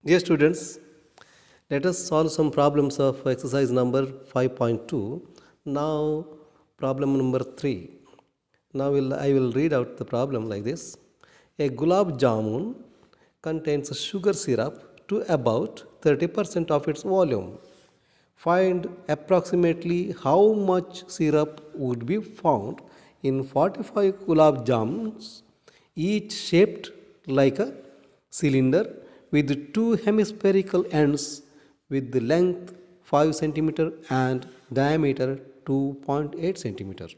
Dear students, let us solve some problems of exercise number 5.2. Now, problem number 3. Now, I will read out the problem like this. A gulab jamun contains sugar syrup to about 30% of its volume. Find approximately how much syrup would be found in 45 gulab jamuns, each shaped like a cylinder with two hemispherical ends with the length 5 centimeter and diameter 2.8 centimeter.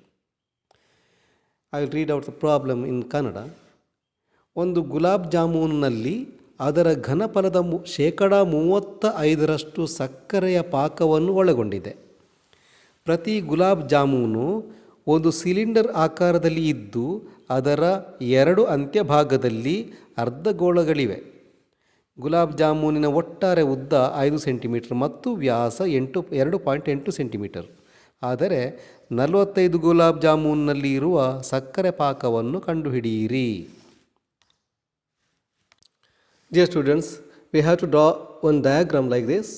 I will read out the problem in Kannada. ಒಂದು ಗುಲಾಬ್ ಜಾಮೂನ್ನಲ್ಲಿ ಅದರ ಘನಫಲದ ಶೇಕಡ 35ರಷ್ಟು ಸಕ್ಕರೆಯ ಪಾಕವನ್ನು ಒಳಗೊಂಡಿದೆ. ಪ್ರತಿ ಗುಲಾಬ್ ಜಾಮೂನು ಒಂದು cylinder ಆಕಾರದಲ್ಲಿ ಇದ್ದು ಅದರ ಎರಡು ಅಂತ್ಯಭಾಗದಲ್ಲಿ ಅರ್ಧಗೋಳಗಳಿವೆ. ಗುಲಾಬ್ ಜಾಮೂನಿನ ಒಟ್ಟಾರೆ ಉದ್ದ 5 ಸೆಂಟಿಮೀಟರ್ ಮತ್ತು ವ್ಯಾಸ 2.8 ಸೆಂಟಿಮೀಟರ್. ಆದರೆ 45 ಗುಲಾಬ್ ಜಾಮೂನ್ನಲ್ಲಿ ಇರುವ ಸಕ್ಕರೆ ಪಾಕವನ್ನು ಕಂಡುಹಿಡಿಯಿರಿ. Dear students, we have to draw one diagram like this.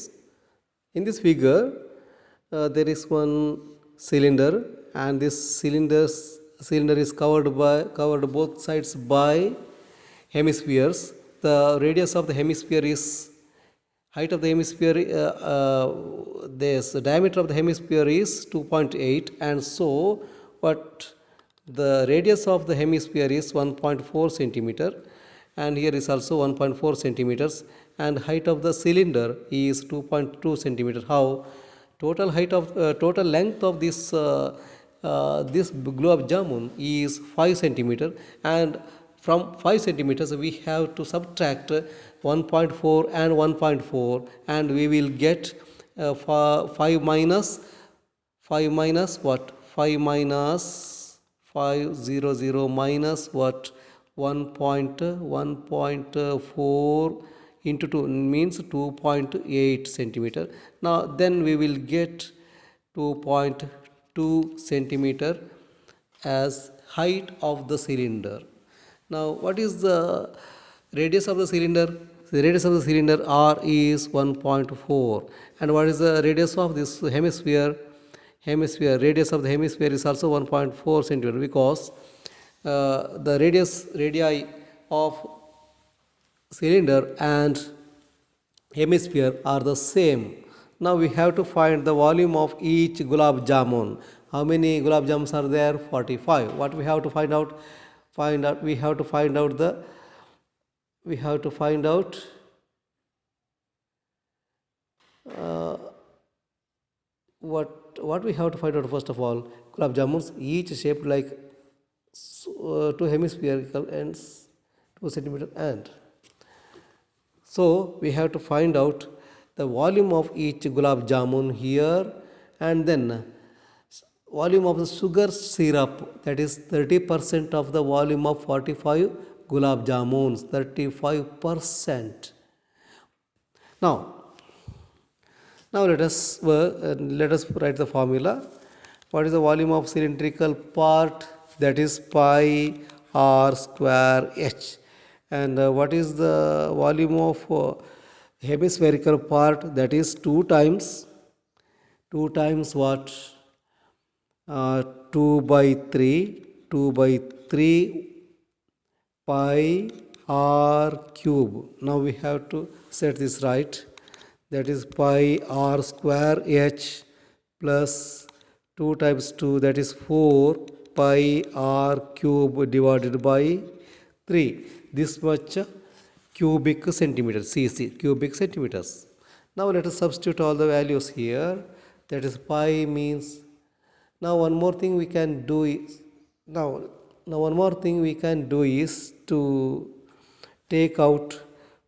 In this figure, there is one cylinder, and this cylinder is covered both sides by hemispheres. The radius of the hemisphere is height of the hemisphere. This diameter of the hemisphere is 2.8, and so what the radius of the hemisphere is 1.4 centimeter. And here is also 1.4 centimeters, and height of the cylinder is 2.2 centimeter. How total length of this gulab jamun is 5 centimeter, and from 5 centimeters we have to subtract 1.4 and 1.4, and we will get 5 minus what 5 minus 500 minus what 1.4 into 2 means 2.8 centimeter. Now then we will get 2.2 centimeter as height of the cylinder. Now what is the radius of the cylinder? The radius of the cylinder R is 1.4, and what is the radius of this hemisphere? Radius of the hemisphere is also 1.4 centimeter, because the radii of cylinder and hemisphere are the same. Now we have to find the volume of each gulab jamun. How many gulab jamuns are there? 45. What we have to find out? We have to find out what we have to find out first of all. Gulab jamuns each shaped like two hemispherical ends, 2 centimeter end. So we have to find out the volume of each gulab jamun here, and then volume of the sugar syrup, that is 30% of the volume of 45 gulab jamuns, 35%. Now let us write the formula. What is the volume of cylindrical part? That is pi r square h. And what is the volume of hemispherical part? That is 2 times what? 2 by 3 pi r cube. Now we have to set this right. That is pi r square h plus 2 times 2, that is 4 pi r cube divided by 3. This much cubic centimeters, cubic centimeters. Now let us substitute all the values here. That is pi means. Now one more thing we can do is to take out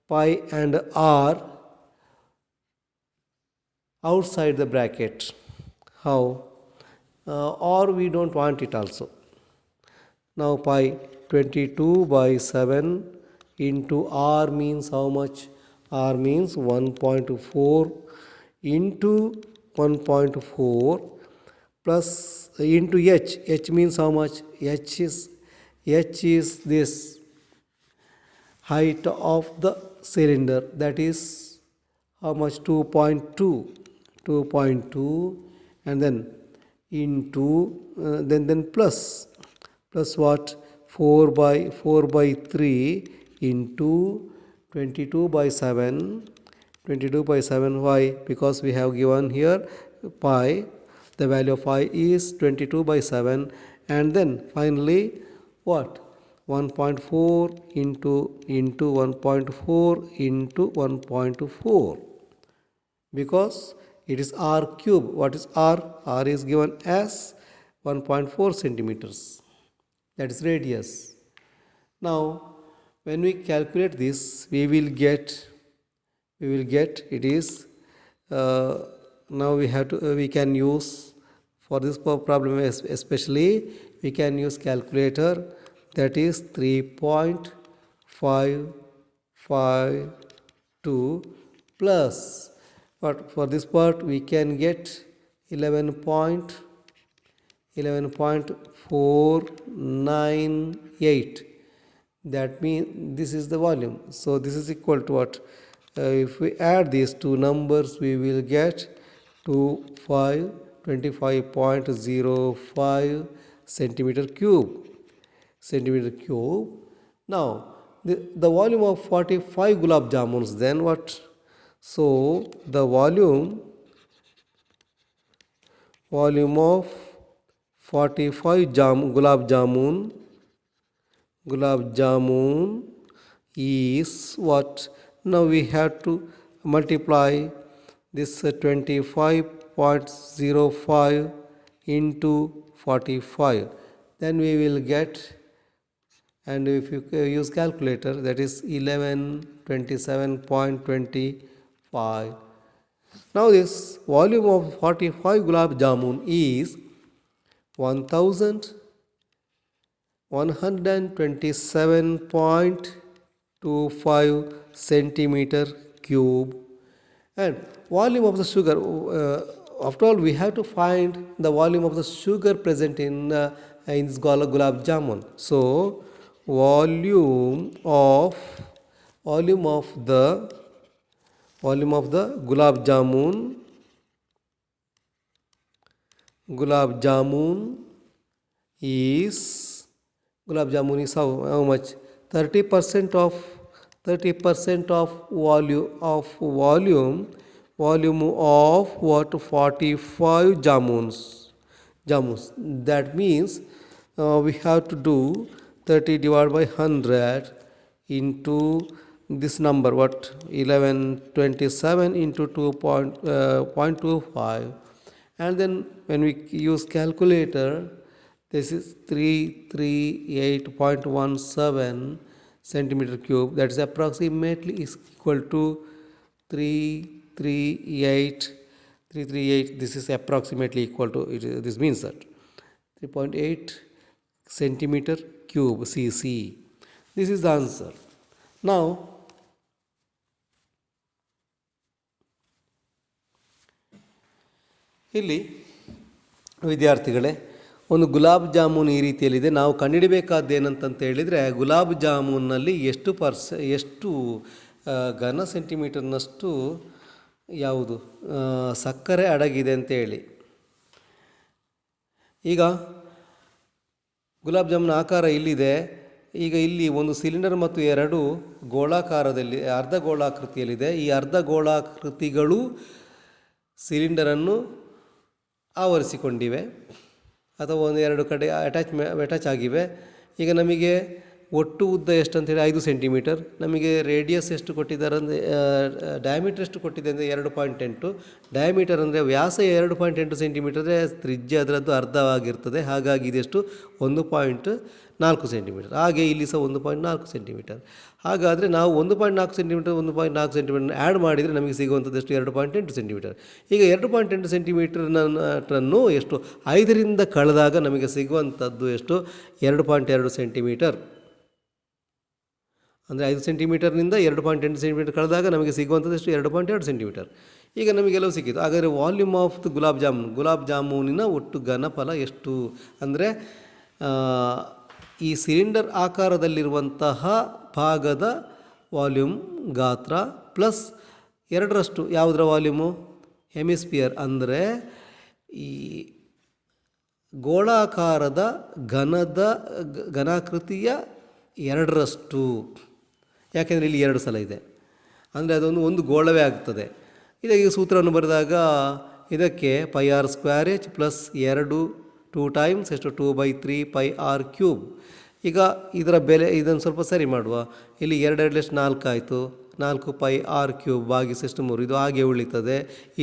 pi and r outside the bracket. How? Or we don't want it also. Now pi 22 by 7 into r means how much? R means 1.4 into 1.4 plus into h. H means how much? H is this height of the cylinder, that is how much? 2.2, and then into then plus what? 4 by 3 into 22 by 7. 22 by 7. Why? Because we have given here pi. The value of pi is 22 by 7, and then finally what? 1.4 into 1.4 into 1.4, because it is r cube. What is r? R is given as 1.4 centimeters. That is radius. Now when we calculate this, we will get it is now we can use, for this problem especially, we can use calculator, that is 3.552 plus, but for this part we can get 11.498. That means this is the volume. So this is equal to what? If we add these two numbers, we will get 25.05 centimeter cube. Now the volume of 45 gulab jamuns, then what? So the volume of 45 gulab jamun is what? Now we have to multiply this 25.05 into 45. Then we will get, and if you use calculator, that is 1127.25. Now this volume of 45 gulab jamun is 1127.25 centimeter cube. And volume of the sugar, after all we have to find the volume of the sugar present in this gulab jamun. So volume of the gulab jamun is how much? 30% of volume of what? 45 jamuns. That means we have to do 30 divided by 100 into this number, what? 1127 into 2.25, and then when we use calculator, this is 338.17 centimeter cube. That is approximately is equal to 338. This is approximately equal to it. This means that 3.8 centimeter cube cc. This is the answer. Now ಇಲ್ಲಿ ವಿದ್ಯಾರ್ಥಿಗಳೇ, ಒಂದು ಗುಲಾಬ್ ಜಾಮೂನ್ ಈ ರೀತಿಯಲ್ಲಿದೆ. ನಾವು ಕಂಡುಹಿಡಬೇಕಾದ್ದು ಏನಂತ ಹೇಳಿದರೆ, ಗುಲಾಬ್ ಜಾಮೂನಲ್ಲಿ ಎಷ್ಟು ಘನ ಸೆಂಟಿಮೀಟರ್ನಷ್ಟು ಯಾವುದು ಸಕ್ಕರೆ ಅಡಗಿದೆ ಅಂತೇಳಿ. ಈಗ ಗುಲಾಬ್ ಜಾಮೂನ್ ಆಕಾರ ಇಲ್ಲಿದೆ. ಈಗ ಇಲ್ಲಿ ಒಂದು ಸಿಲಿಂಡರ್ ಮತ್ತು ಎರಡು ಗೋಳಾಕಾರದಲ್ಲಿ ಅರ್ಧ ಗೋಳಾಕೃತಿಯಲ್ಲಿದೆ. ಈ ಅರ್ಧ ಗೋಳಾಕೃತಿಗಳು ಸಿಲಿಂಡರನ್ನು ಆವರಿಸಿಕೊಂಡಿವೆ ಅಥವಾ ಒಂದು ಎರಡು ಕಡೆ ಅಟ್ಯಾಚ್ ಆಗಿವೆ. ಈಗ ನಮಗೆ ಒಟ್ಟು ಉದ್ದ ಎಷ್ಟು ಅಂತೇಳಿ 5 ಸೆಂಟಿಮೀಟರ್, ನಮಗೆ ರೇಡಿಯಸ್ ಎಷ್ಟು ಕೊಟ್ಟಿದ್ದಾರೆ ಅಂದರೆ ಡಯಾಮೀಟರ್ ಎಷ್ಟು ಕೊಟ್ಟಿದೆ ಅಂದರೆ 2.8. ಡಯಾಮೀಟರ್ ಅಂದರೆ ವ್ಯಾಸ 2.8 ಸೆಂಟಿಮೀಟರ್, ತ್ರಿಜ್ಯ ಅದರದ್ದು ಅರ್ಧವಾಗಿರ್ತದೆ. ಹಾಗಾಗಿ ಇದೆಷ್ಟು? 1.4 ಸೆಂಟಿಮೀಟರ್. ಹಾಗೆ ಇಲ್ಲಿ ಸಹ 1.4 ಸೆಂಟಿಮೀಟರ್. ಹಾಗಾದರೆ ನಾವು 1.4 ಸೆಂಟಿಮೀಟರ್ ಆ್ಯಡ್ ಮಾಡಿದರೆ ನಮಗೆ ಸಿಗುವಂಥದ್ದು ಎಷ್ಟು? 2.8 ಸೆಂಟಿಮೀಟರ್. ಈಗ 2.8 ಸೆಂಟಿಮೀಟರ್ನನ್ನು ಎಷ್ಟು 5ರಿಂದ ಕಳೆದಾಗ ನಮಗೆ ಸಿಗುವಂಥದ್ದು ಎಷ್ಟು? 2.2 ಸೆಂಟಿಮೀಟರ್. ಅಂದರೆ 5 ಸೆಂಟಿಮೀಟರ್ನಿಂದ 2.8 ಸೆಂಟಿಮೀಟರ್ ಕಳೆದಾಗ ನಮಗೆ ಸಿಗುವಂಥದ್ದು ಎಷ್ಟು? 2.2 ಸೆಂಟಿಮೀಟರ್. ಈಗ ನಮಗೆಲ್ಲವೂ ಸಿಕ್ಕಿತು. ಹಾಗಾದರೆ ವಾಲ್ಯೂಮ್ ಆಫ್ ದ ಗುಲಾಬ್ ಜಾಮೂನಿನ ಒಟ್ಟು ಘನಫಲ ಎಷ್ಟು ಅಂದರೆ, ಈ ಸಿಲಿಂಡರ್ ಆಕಾರದಲ್ಲಿರುವಂತಹ ಭಾಗದ ವಾಲ್ಯೂಮ್ ಗಾತ್ರ ಪ್ಲಸ್ 2ರಷ್ಟು ಯಾವುದರ ವಾಲ್ಯೂಮು ಹೆಮಿಸ್ಪಿಯರ್ ಅಂದರೆ ಈ ಗೋಳಾಕಾರದ ಘನಾಕೃತಿಯ 2ರಷ್ಟು. ಯಾಕೆಂದರೆ ಇಲ್ಲಿ 2 ಸಲ ಇದೆ ಅಂದರೆ ಅದೊಂದು ಒಂದು ಗೋಳವೇ ಆಗ್ತದೆ. ಇದಕ್ಕೆ ಸೂತ್ರವನ್ನು ಬರೆದಾಗ ಇದಕ್ಕೆ πr² ಪ್ಲಸ್ 2 ಟೈಮ್ಸ್ ಎಷ್ಟು 2/3 πr³. ಈಗ ಇದರ ಬೆಲೆ ಇದನ್ನು ಸ್ವಲ್ಪ ಸರಿ ಮಾಡುವ. ಇಲ್ಲಿ 2 4 ಆಯಿತು, 4 πr³ ಭಾಗಿಸು ಎಷ್ಟು 3, ಇದು ಹಾಗೆ ಉಳಿತದೆ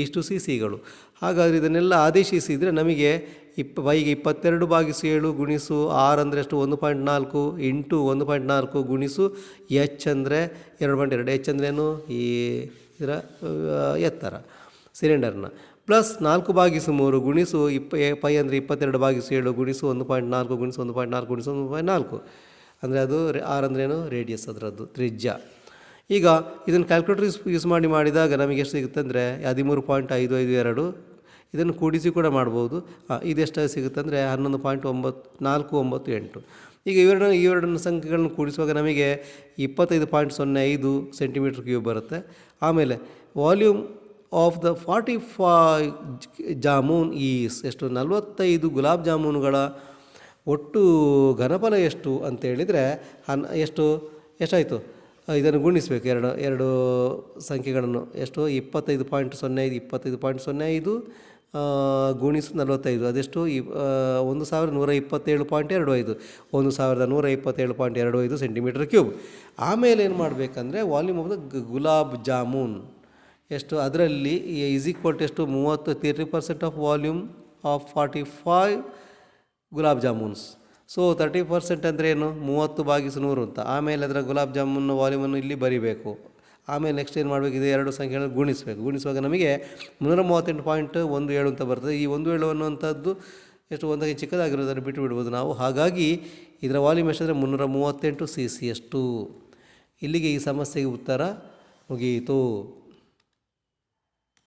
ಇಷ್ಟು CCಗಳು. ಹಾಗಾದರೆ ಇದನ್ನೆಲ್ಲ ಆದೇಶಿಸಿದರೆ ನಮಗೆ ಪೈಗೆ 22/7 ಗುಣಿಸು r ಅಂದರೆ ಎಷ್ಟು 1.4 ಇಂಟು 1.4 ಗುಣಿಸು h ಅಂದರೆ 2.2. h ಅಂದ್ರೇನು ಈ ಇದರ ಎತ್ತರ ಸಿಲಿಂಡರ್ನ ಪ್ಲಸ್ 4/3 ಗುಣಿಸು ಪೈ ಅಂದರೆ 22/7 ಗುಣಿಸು 1.4 ಗುಣಿಸು 1.4 ಗುಣಿಸು 1.4 ಅಂದರೆ ಅದು r ಅಂದ್ರೇನು ರೇಡಿಯಸ್ ಅದರದ್ದು ತ್ರಿಜ್ಯ. ಈಗ ಇದನ್ನು ಕ್ಯಾಲ್ಕುಲೇಟರ್ ಯೂಸ್ ಮಾಡಿದಾಗ ನಮಗೆ ಎಷ್ಟು ಸಿಗುತ್ತೆ ಅಂದರೆ 13.552. ಇದನ್ನು ಕೂಡಿಸಿ ಕೂಡ ಮಾಡ್ಬೋದು. ಇದೆಷ್ಟು ಸಿಗುತ್ತೆ ಅಂದರೆ 11.498. ಈಗ ಇವೆರಡನ್ನು ಸಂಖ್ಯೆಗಳನ್ನು ಕೂಡಿಸುವಾಗ ನಮಗೆ 25.05 cm³ ಬರುತ್ತೆ. ಆಮೇಲೆ volume of the 45 jamun is ಎಷ್ಟು 45 ಗುಲಾಬ್ ಜಾಮೂನುಗಳ ಒಟ್ಟು ಘನಫಲ ಎಷ್ಟು ಅಂತೇಳಿದರೆ ಎಷ್ಟಾಯಿತು ಇದನ್ನು ಗುಣಿಸಬೇಕು ಎರಡು ಸಂಖ್ಯೆಗಳನ್ನು ಎಷ್ಟು 25.05 ಗುಣಿಸು 45 ಅದೆಷ್ಟು 1127.25 1127.25 cm³. ಆಮೇಲೆ ಏನು ಮಾಡಬೇಕಂದ್ರೆ volume of the gulab jamun ಎಷ್ಟು ಅದರಲ್ಲಿ ಈಸ್ ಈಕ್ವಲ್ ಟು ಎಷ್ಟು 30% of volume of 45 gulab jamuns. So 30% ಅಂದರೆ ಏನು 30/100 ಅಂತ. ಆಮೇಲೆ ಅದರ ಗುಲಾಬ್ ಜಾಮೂನ್ನ ವಾಲ್ಯೂಮನ್ನು ಇಲ್ಲಿ ಬರಿಬೇಕು. ಆಮೇಲೆ ನೆಕ್ಸ್ಟ್ ಏನು ಮಾಡಬೇಕಿದೆ 2 ಸಂಖ್ಯೆಗಳನ್ನು ಗುಣಿಸುವಾಗ ನಮಗೆ 338.17 ಅಂತ ಬರ್ತದೆ. ಈ 17 ಅನ್ನುವಂಥದ್ದು ಎಷ್ಟು ಒಂದಕ್ಕೆ ಚಿಕ್ಕದಾಗಿರೋದನ್ನು ಬಿಟ್ಟು ಬಿಡ್ಬೋದು ನಾವು. ಹಾಗಾಗಿ ಇದರ ವಾಲ್ಯೂಮ್ ಎಷ್ಟಂದರೆ 338 cc ಅಷ್ಟು. ಇಲ್ಲಿಗೆ ಈ ಸಮಸ್ಯೆಗೆ ಉತ್ತರ ಮುಗಿಯಿತು.